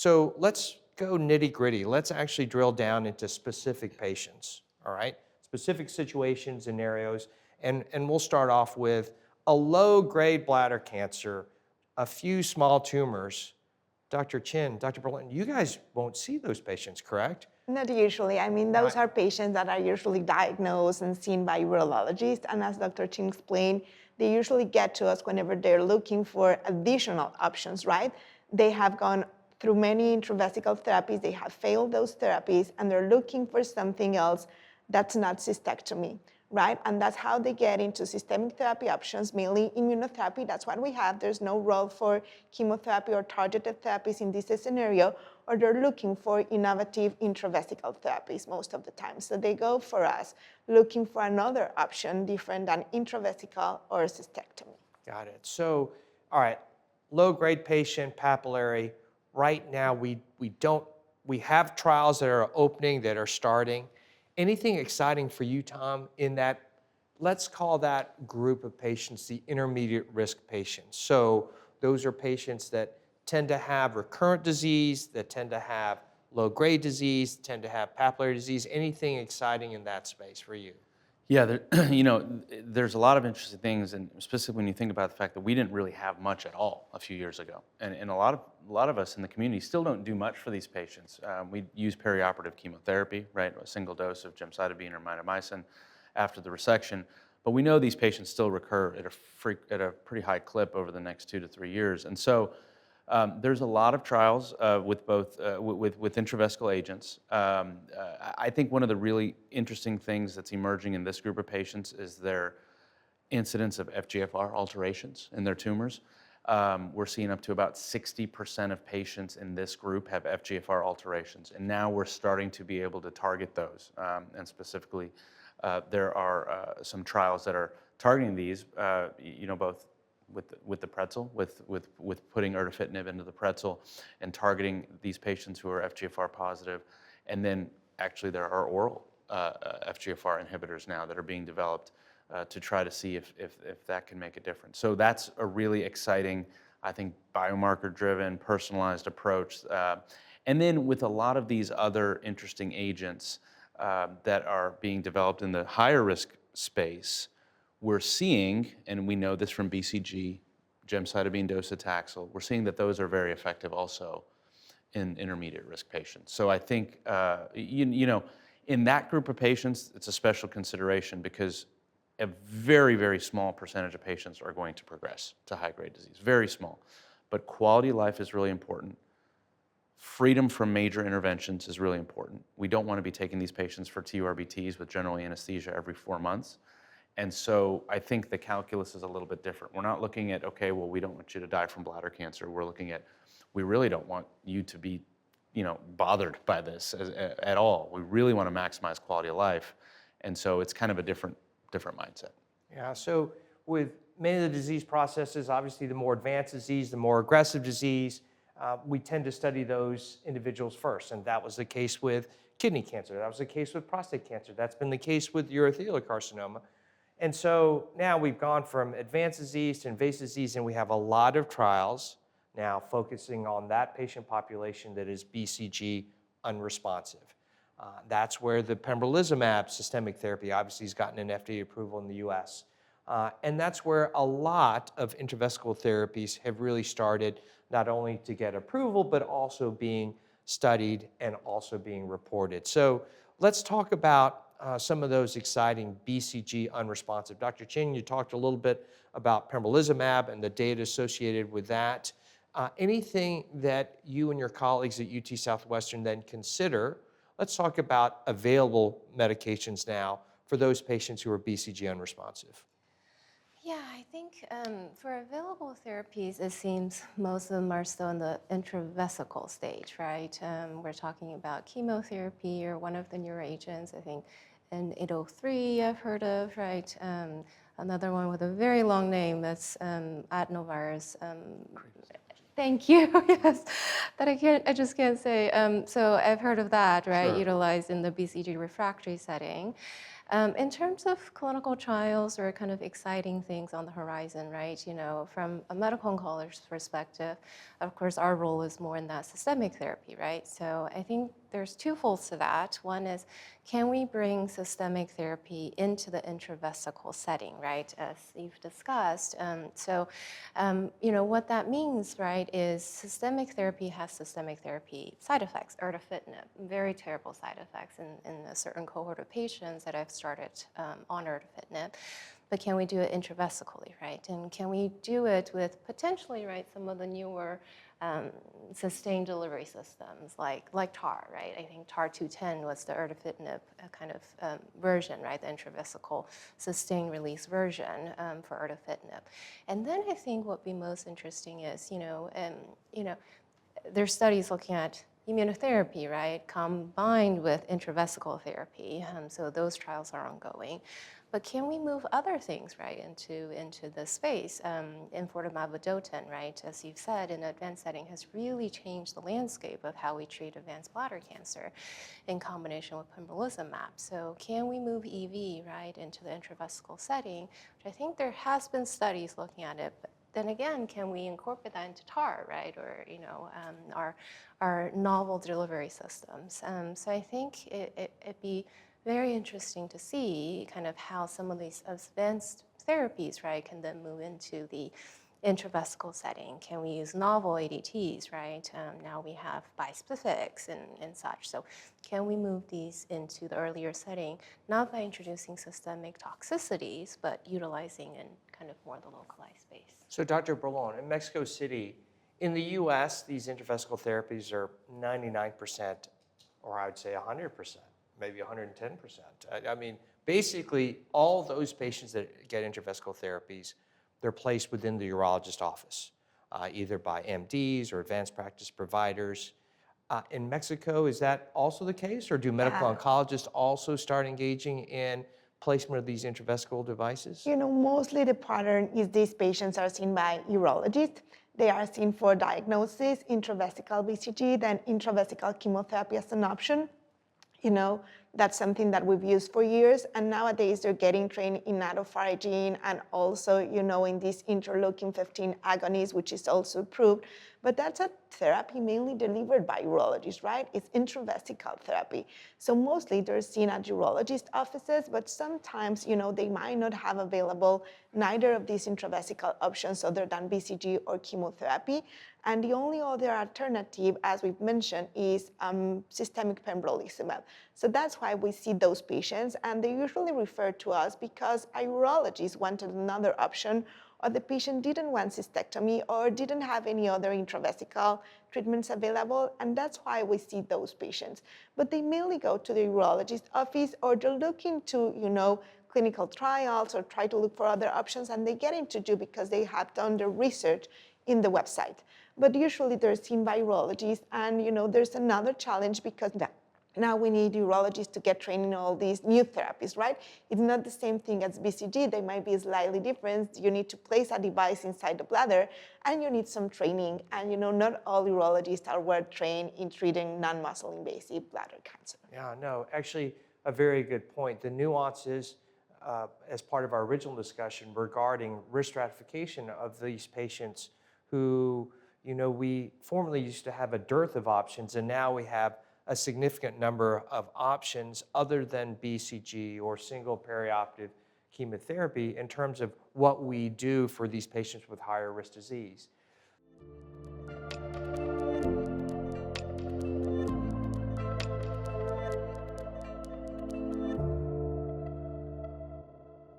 So let's go nitty gritty. Let's actually drill down into specific patients, all right? Specific situations, scenarios, and we'll start off with a low-grade bladder cancer, a few small tumors. Dr. Qian, Dr. Bourlon, you guys won't see those patients, correct? Not usually. I mean, those are patients that are usually diagnosed and seen by urologists. And as Dr. Chang explained, they usually get to us whenever they're looking for additional options, right? They have gone through many intravesical therapies, they have failed those therapies, and they're looking for something else that's not cystectomy, right? And that's how they get into systemic therapy options, mainly immunotherapy. That's what we have. There's no role for chemotherapy or targeted therapies in this scenario, or they're looking for innovative intravesical therapies most of the time. So they go for us looking for another option different than intravesical or cystectomy. Got it. So, all right, low-grade patient, papillary. Right now, we have trials that are opening, that are starting. Anything exciting for you, Tom, in that, let's call that group of patients the intermediate risk patients. So those are patients that tend to have recurrent disease, that tend to have low-grade disease, tend to have papillary disease. Anything exciting in that space for you? Yeah, there's a lot of interesting things, and specifically when you think about the fact that we didn't really have much at all a few years ago, and a lot of us in the community still don't do much for these patients. We use perioperative chemotherapy, right, a single dose of gemcitabine or mitomycin after the resection, but we know these patients still recur at a pretty high clip over the next 2 to 3 years, and so there's a lot of trials with both with intravesical agents. I think one of the really interesting things that's emerging in this group of patients is their incidence of FGFR alterations in their tumors. We're seeing up to about 60% of patients in this group have FGFR alterations, and now we're starting to be able to target those. And specifically, there are some trials that are targeting these, both with the pretzel, with putting erdafitinib into the pretzel and targeting these patients who are FGFR positive. And then actually there are oral FGFR inhibitors now that are being developed to try to see if that can make a difference. So that's a really exciting, I think, biomarker-driven, personalized approach. And then with a lot of these other interesting agents that are being developed in the higher risk space, we're seeing, and we know this from BCG, gemcitabine docetaxel, we're seeing that those are very effective also in intermediate risk patients. So I think, in that group of patients, it's a special consideration because a very, very small percentage of patients are going to progress to high-grade disease, very small. But quality of life is really important. Freedom from major interventions is really important. We don't want to be taking these patients for TURBTs with general anesthesia every 4 months. And so I think the calculus is a little bit different. We're not looking at, okay, well, we don't want you to die from bladder cancer. We're looking at, we really don't want you to be, bothered by this at all. We really want to maximize quality of life. And so it's kind of a different mindset. Yeah, so with many of the disease processes, obviously the more advanced disease, the more aggressive disease, we tend to study those individuals first. And that was the case with kidney cancer. That was the case with prostate cancer. That's been the case with urothelial carcinoma. And so now we've gone from advanced disease to invasive disease, and we have a lot of trials now focusing on that patient population that is BCG unresponsive. That's where the pembrolizumab systemic therapy obviously has gotten an FDA approval in the US. And that's where a lot of intravesical therapies have really started, not only to get approval, but also being studied and also being reported. So let's talk about some of those exciting BCG unresponsive. Dr. Chang, you talked a little bit about pembrolizumab and the data associated with that. Anything that you and your colleagues at UT Southwestern then consider? Let's talk about available medications now for those patients who are BCG unresponsive. Yeah, I think for available therapies, it seems most of them are still in the intravesical stage, right? We're talking about chemotherapy or one of the newer agents, I think, in 803 I've heard of, right? Another one with a very long name that's adenovirus. Thank you, yes, that I just can't say. So I've heard of that, right, utilized in the BCG refractory setting. In terms of clinical trials or kind of exciting things on the horizon, right? From a medical oncologist perspective, of course, our role is more in that systemic therapy, right? So I think there's two folds to that. One is, can we bring systemic therapy into the intravesical setting, right? As you've discussed. What that means, right, is systemic therapy has systemic therapy side effects, erdafitinib, very terrible side effects in a certain cohort of patients that I've started on erdafitinib. But can we do it intravesically, right? And can we do it with potentially, right, some of the newer sustained delivery systems like TAR, right? I think TAR 210 was the erdafitinib kind of version, right? The intravesical sustained release version for erdafitinib. And then I think what would be most interesting is, there's studies looking at immunotherapy, right, combined with intravesical therapy. So those trials are ongoing. But can we move other things, right, into the space? Enfortumab vedotin, right, as you've said, in advanced setting has really changed the landscape of how we treat advanced bladder cancer in combination with pembrolizumab. So can we move EV, right, into the intravesical setting? Which I think there has been studies looking at it, but then again, can we incorporate that into TAR, right, or our novel delivery systems? So I think it'd be very interesting to see kind of how some of these advanced therapies, right, can then move into the intravesical setting. Can we use novel ADTs, right? Now we have bispecifics and such. So can we move these into the earlier setting, not by introducing systemic toxicities, but utilizing in kind of more the localized space? So Dr. Bourlon, in Mexico City, in the US, these intravesical therapies are 99%, or I would say 100%, maybe 110%. I mean, basically, all those patients that get intravesical therapies, they're placed within the urologist office, either by MDs or advanced practice providers. In Mexico, is that also the case, or do medical oncologists also start engaging in placement of these intravesical devices? Mostly the pattern is these patients are seen by urologists. They are seen for diagnosis, intravesical BCG, then intravesical chemotherapy as an option. That's something that we've used for years. And nowadays they're getting trained in nadofaragene and also, in this interleukin-15 agonist, which is also approved. But that's a therapy mainly delivered by urologists, right? It's intravesical therapy. So mostly they're seen at urologist offices, but sometimes, they might not have available neither of these intravesical options other than BCG or chemotherapy. And the only other alternative, as we've mentioned, is systemic pembrolizumab. So that's why we see those patients, and they usually refer to us because a urologist wanted another option, or the patient didn't want cystectomy or didn't have any other intravesical treatments available, and that's why we see those patients. But they mainly go to the urologist office, or they're looking to, clinical trials or try to look for other options, and they get into do because they have done the research in the website. But usually they're seen by urologists, and there's another challenge because now we need urologists to get trained in all these new therapies, right? It's not the same thing as BCG. They might be slightly different. You need to place a device inside the bladder, and you need some training. And not all urologists are well trained in treating non-muscle invasive bladder cancer. Yeah, no, actually, a very good point. The nuances as part of our original discussion regarding risk stratification of these patients who, we formerly used to have a dearth of options, and now we have a significant number of options other than BCG or single perioperative chemotherapy in terms of what we do for these patients with higher risk disease.